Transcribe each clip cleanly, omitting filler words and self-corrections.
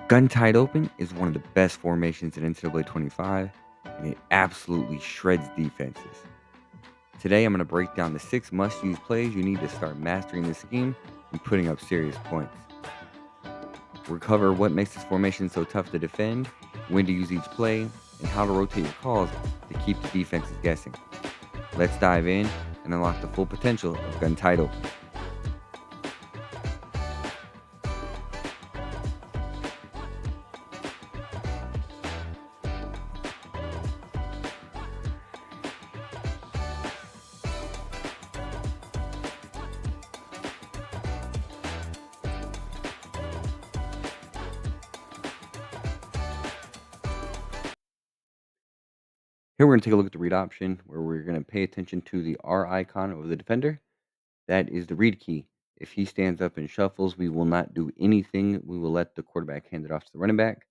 Gun tied open is one of the best formations in NCAA 25, and it absolutely shreds defenses. Today, I'm going to break down the 6 must-use plays you need to start mastering this scheme and putting up serious points. We'll cover what makes this formation so tough to defend, when to use each play, and how to rotate your calls to keep the defenses guessing. Let's dive in and unlock the full potential of gun tied open. Here, we're going to take a look at the read option where we're going to pay attention to the R icon of the defender. That is the read key. If he stands up and shuffles, we will not do anything. We will let the quarterback hand it off to the running back.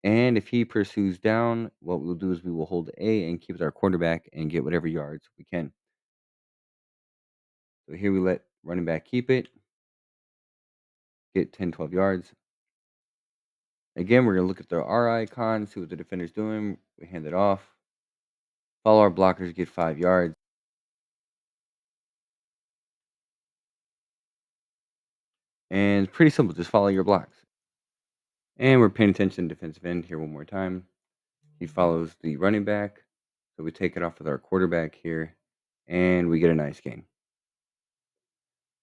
And if he pursues down, what we'll do is we will hold A and keep it our quarterback and get whatever yards we can. So here we let running back keep it, get 10, 12 yards. Again, we're going to look at the R icon, see what the defender's doing. We hand it off. Follow our blockers, get 5 yards. And it's pretty simple. Just follow your blocks. And we're paying attention to defensive end here one more time. He follows the running back. So we take it off with our quarterback here, and we get a nice gain.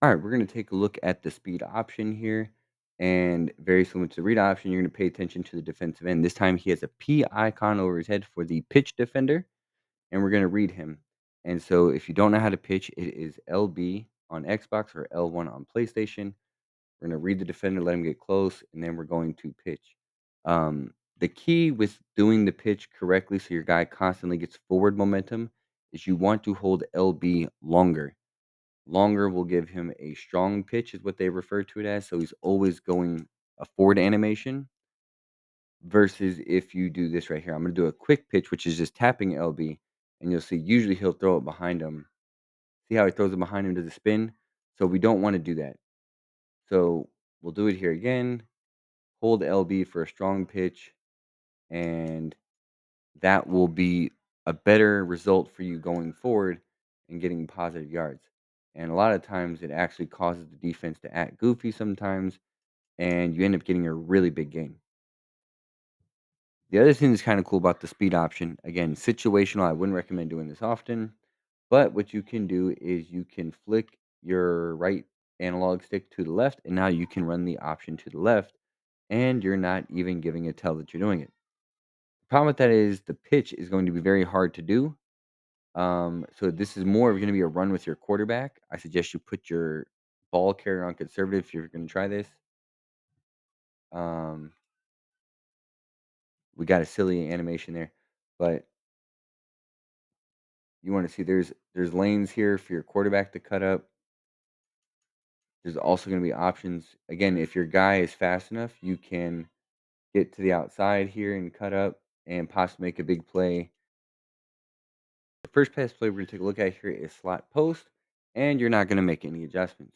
All right, we're going to take a look at the speed option here. And very similar to the read option, you're going to pay attention to the defensive end. This time he has a P icon over his head for the pitch defender, and we're going to read him. And so if you don't know how to pitch, it is LB on Xbox or L1 on PlayStation. We're going to read the defender, let him get close, and then we're going to pitch. The key with doing the pitch correctly so your guy constantly gets forward momentum is you want to hold LB longer. Longer will give him a strong pitch, is what they refer to it as. So he's always going a forward animation versus if you do this right here. I'm going to do a quick pitch, which is just tapping LB, and you'll see usually he'll throw it behind him. See how he throws it behind him to the spin? So we don't want to do that. So we'll do it here again. Hold LB for a strong pitch, and that will be a better result for you going forward and getting positive yards. And a lot of times it actually causes the defense to act goofy sometimes, and you end up getting a really big gain. The other thing that's kind of cool about the speed option, again, situational, I wouldn't recommend doing this often, but what you can do is you can flick your right analog stick to the left, and now you can run the option to the left, and you're not even giving a tell that you're doing it. The problem with that is the pitch is going to be very hard to do. So this is more going to be a run with your quarterback. I suggest you put your ball carrier on conservative if you're going to try this. Um, we got a silly animation there, but you want to see there's lanes here for your quarterback to cut up. There's also going to be options. Again, if your guy is fast enough, you can get to the outside here and cut up and possibly make a big play. The first pass play we're going to take a look at here is slot post, and you're not going to make any adjustments.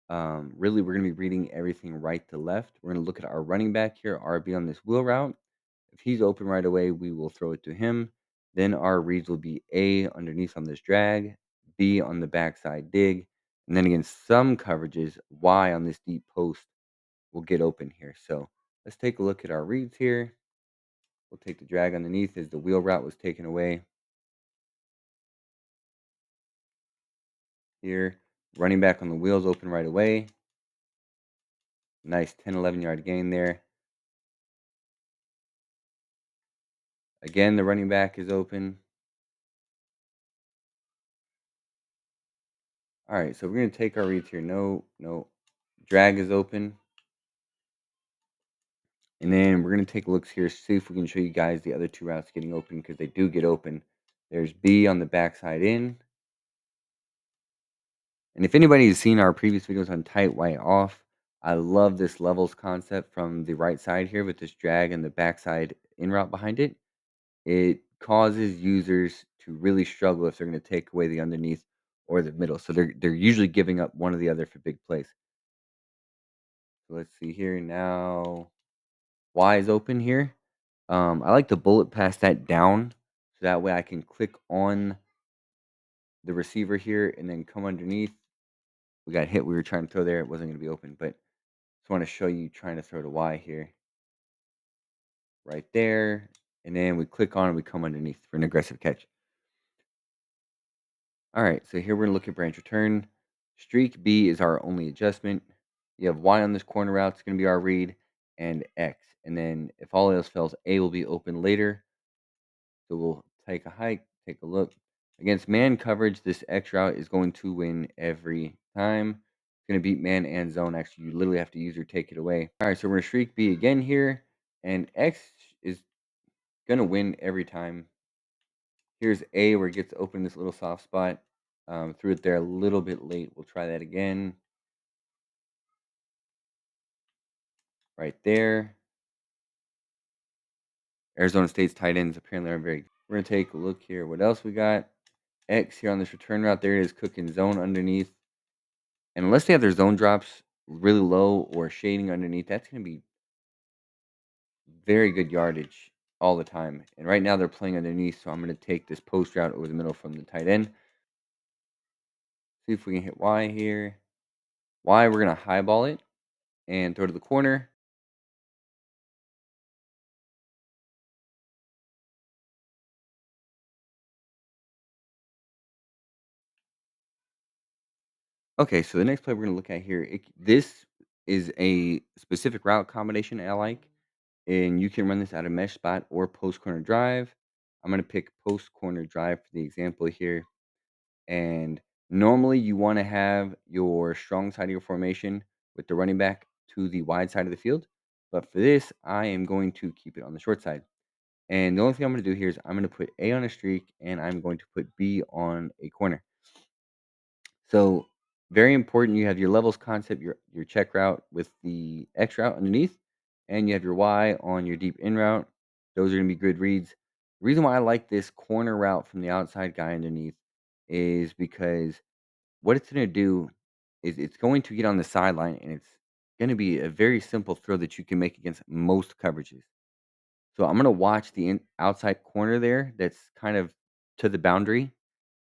Really, we're going to be reading everything right to left. We're going to look at our running back here, RB on this wheel route. If he's open right away, we will throw it to him. Then our reads will be A underneath on this drag, B on the backside dig, and then against some coverages, Y on this deep post will get open here. So let's take a look at our reads here. We'll take the drag underneath as the wheel route was taken away here. Running back on the wheels open right away. Nice 10, 11-yard gain there. Again, the running back is open. All right, so we're going to take our reads here. No. Drag is open. And then we're going to take a look here, see if we can show you guys the other two routes getting open because they do get open. There's B on the backside in. And if anybody has seen our previous videos on tight, white, off, I love this levels concept from the right side here with this drag and the backside in route behind it. It causes users to really struggle if they're going to take away the underneath or the middle. So they're usually giving up one or the other for big plays. So let's see here now. Y is open here. I like to bullet pass that down so that way I can click on the receiver here and then come underneath. We got hit. We were trying to throw there. It wasn't going to be open, but just want to show you trying to throw to Y here, right there. And then we click on it. We come underneath for an aggressive catch. All right. So here we're going to look at branch return. Streak B is our only adjustment. You have Y on this corner route. It's going to be our read and X. And then if all else fails, A will be open later. So we'll take a hike, take a look. Against man coverage, this X route is going to win every time. It's going to beat man and zone. Actually, you literally have to use or take it away. All right, so we're going to streak B again here. And X is going to win every time. Here's A where it gets open this little soft spot. Threw it there a little bit late. We'll try that again. Right there. Arizona State's tight ends apparently are very. We're going to take a look here. What else we got? X here on this return route. There it is, cooking zone underneath. And unless they have their zone drops really low or shading underneath, that's going to be very good yardage all the time. And right now they're playing underneath, so I'm going to take this post route over the middle from the tight end. See if we can hit Y here. Y, we're going to highball it and throw to the corner. Okay, so the next play we're going to look at here, this is a specific route combination I like, and you can run this out of mesh spot or post corner drive. I'm going to pick post corner drive for the example here. And normally you want to have your strong side of your formation with the running back to the wide side of the field. But for this, I am going to keep it on the short side. And the only thing I'm going to do here is I'm going to put A on a streak and I'm going to put B on a corner. So very important, you have your levels concept, your check route with the X route underneath, and you have your Y on your deep in route. Those are going to be good reads. The reason why I like this corner route from the outside guy underneath is because what it's going to do is it's going to get on the sideline and it's going to be a very simple throw that you can make against most coverages. So I'm going to watch the outside corner there that's kind of to the boundary,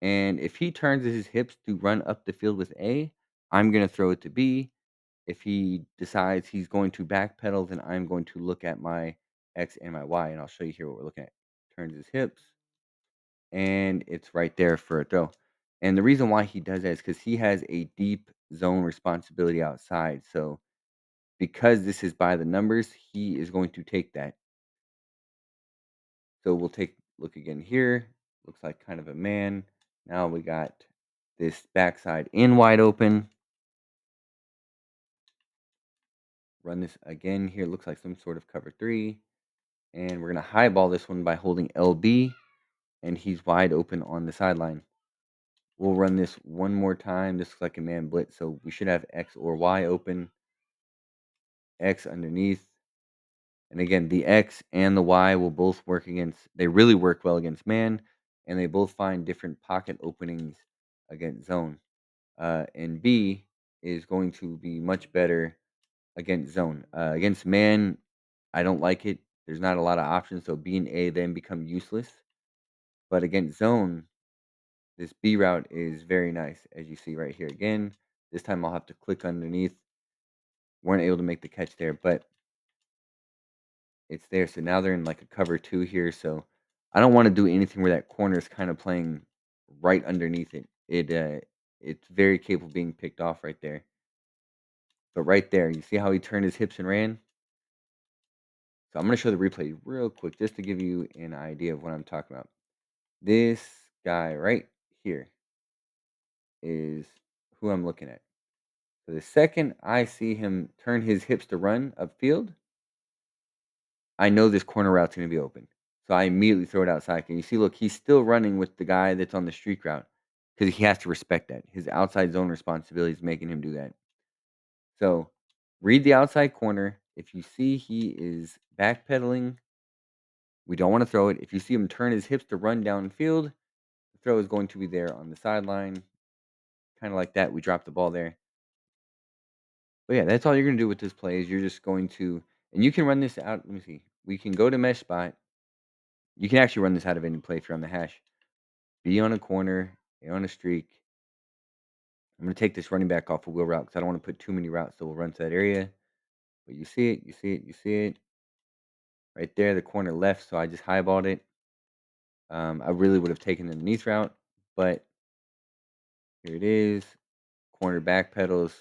and if he turns his hips to run up the field with A, I'm going to throw it to B. If he decides he's going to backpedal, then I'm going to look at my X and my Y, and I'll show you here what we're looking at. Turns his hips, and it's right there for a throw. And the reason why he does that is because he has a deep zone responsibility outside. So because this is by the numbers, he is going to take that. So we'll take look again here. Looks like kind of a man. Now we got this backside in wide open. Run this again here. Looks like some sort of cover three. And we're going to highball this one by holding LB. And he's wide open on the sideline. We'll run this one more time. This looks like a man blitz. So we should have X or Y open. X underneath. And again, the X and the Y will both work against, they really work well against man. And they both find different pocket openings against zone. And B is going to be much better against zone. Against man, I don't like it. There's not a lot of options, so B and A then become useless. But against zone, this B route is very nice, as you see right here again. This time I'll have to click underneath. Weren't able to make the catch there, but it's there. So now they're in like a cover two here. So I don't want to do anything where that corner is kind of playing right underneath it. It's very capable of being picked off right there. But right there, you see how he turned his hips and ran? So I'm going to show the replay real quick just to give you an idea of what I'm talking about. This guy right here is who I'm looking at. So the second I see him turn his hips to run upfield, I know this corner route's going to be open. So I immediately throw it outside. And you see, look, he's still running with the guy that's on the streak route because he has to respect that. His outside zone responsibility is making him do that. So read the outside corner. If you see he is backpedaling, we don't want to throw it. If you see him turn his hips to run downfield, the throw is going to be there on the sideline. Kind of like that. We dropped the ball there. But yeah, that's all you're going to do with this play is you're just going to, And you can run this out. Let me see. We can go to mesh spot. You can actually run this out of any play if you're on the hash. Be on a corner, be on a streak. I'm going to take this running back off a wheel route because I don't want to put too many routes that will run to that area. But you see it, you see it, you see it. Right there, the corner left, so I just highballed it. I really would have taken the underneath route, but here it is. Corner back pedals.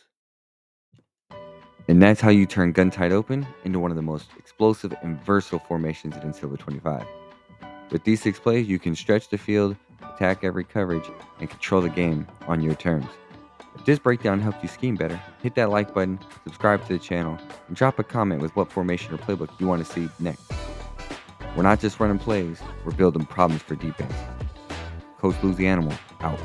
And that's how you turn gun tight open into one of the most explosive and versatile formations in NCAA 25. With these 6 plays, you can stretch the field, attack every coverage, and control the game on your terms. If this breakdown helped you scheme better, hit that like button, subscribe to the channel, and drop a comment with what formation or playbook you want to see next. We're not just running plays, we're building problems for defense. Coach Louisianimal, out.